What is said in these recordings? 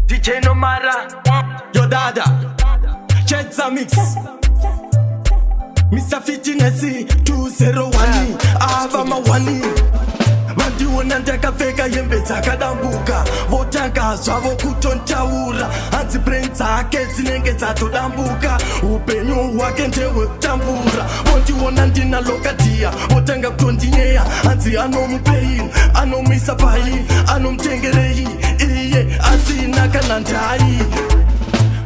DJ Nomara, Yo dada, Chetza Mix, Mr. Fitness 201, Ava Mawani. Vandiona ndakapfeka hembe dzakadambuka, votanga zvavo kutontaura, hanzi brain dzake dzinenge dzatodambuka, upenyu hwake ndehwekutambura. Vondiona ndina lokadiya, votanga kutondinyeya, hanzi anomupei, anomisa pai, anomutengerei, iye asina kana ndai.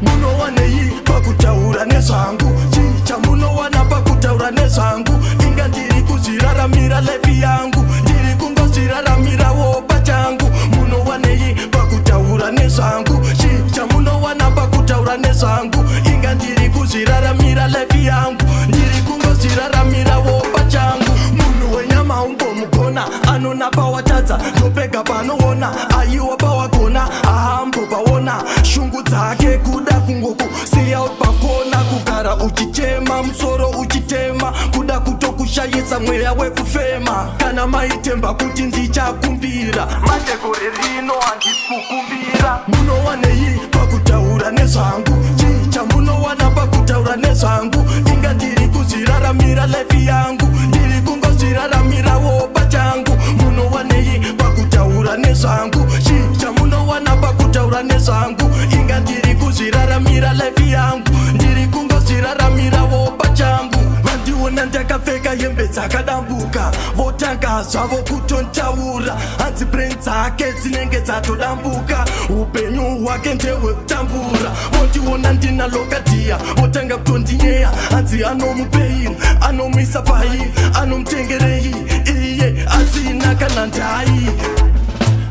Munowanei pakutaura nezvangu, chicha munowana pakutaura nezvangu, inga ndiri kuzviraramira life yangu, ndiri kungozviraramirawo pachangu. Munowanei pakutaura nezvangu, chicha munowana pakutaura nezvangu, inga ndiri kuzviraramira life yangu, ndiri kungozviraramirawo pachangu. Munhu wenyama ungomugona, anona pawatadza ndopega panoona, aiwa pawagona ahambo paona, shungu dzake kuda kungokusiya pakona, kugara uchichema musoro uchitema, kuda kutokushayisa mweya wekufema. Kana maitemba kuti ndichakumbira, manje gore rino handisi kukumbira. Munowanei pakutaura nezvangu, chicha munowana pakutaura nezvangu, inga ndiri kuzviraramira life yangu, ndiri kungozviraramirawo pachangu. Munowanei pakutaura nezvangu, chicha munowana pakutaura nezvangu, inga ndiri kuzviraramira life yangu, ndiri kungozviraramirawo pachangu. Vandiona ndakapfeka hembe dzakadambuka, votanga zvavo kutontaura, hanzi brain dzake dzinenge dzatodambuka, upenyu hwake ndehwekutambura. Vondiona ndina lokadiya, votanga kutondinyeya, hanzi anomupei, anomisa pai, anomutengerei, iye asina kana ndai.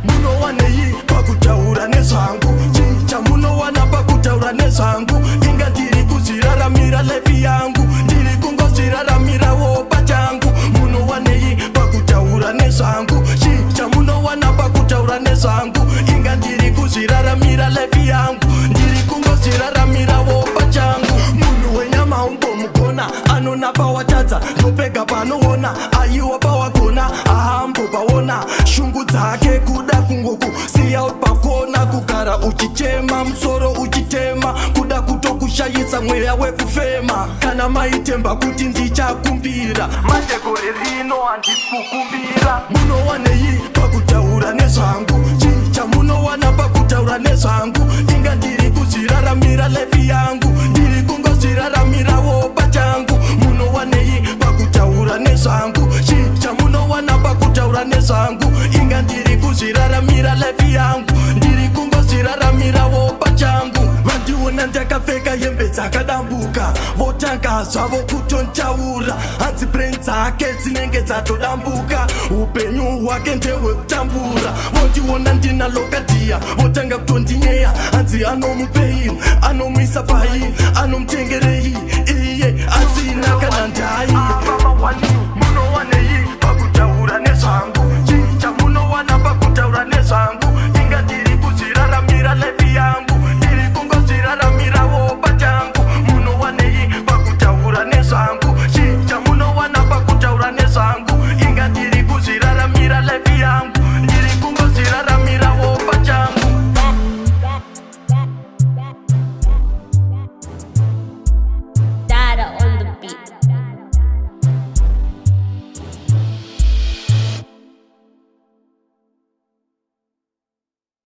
Munowanei pakutaura nezvangu, chicha munowana pakutaura nezvangu, inga ndiri kuzviraramira life yangu, ndiri kungozviraramirawo pachangu. Munowanei pakutaura nezvangu, chicha munowana pakutaura nezvangu, inga ndiri kuzviraramira life yangu, ndiri kungozviraramirawo pachangu. Munhu wenyama ungomugona, anona pawatadza ndopega panoona, aiwa pawagona ahambo paona, shungu dzake kuda kungokusiya pakona, kugara uchichema musoro uchitema, kuda kutokushayisa mweya wekufema. Kana maitemba kuti ndichakumbira, manje gore rino handisi kukumbira. Munowanei pakutaura nezvangu, chicha munowana pakutaura nezvangu, inga ndiri kuzviraramira life yangu, ndiri kungozviraramirawo pachangu. Munowanei pakutaura nezvangu, chicha munowana pakutaura nezvangu, inga ndiri kuzviraramira life yangu, ndiri kungozviraramirawo pachangu. Vandiona ndakapfeka hembe dzakadambuka, votanga zvavo kutontaura, hanzi brain dzake dzinenge dzatodambuka, upenyu hwake ndehwekutambura. Vondiona ndina lokadiya, votanga kutondinyeya, hanzi anomupei, anomisa pai, anomutengerei,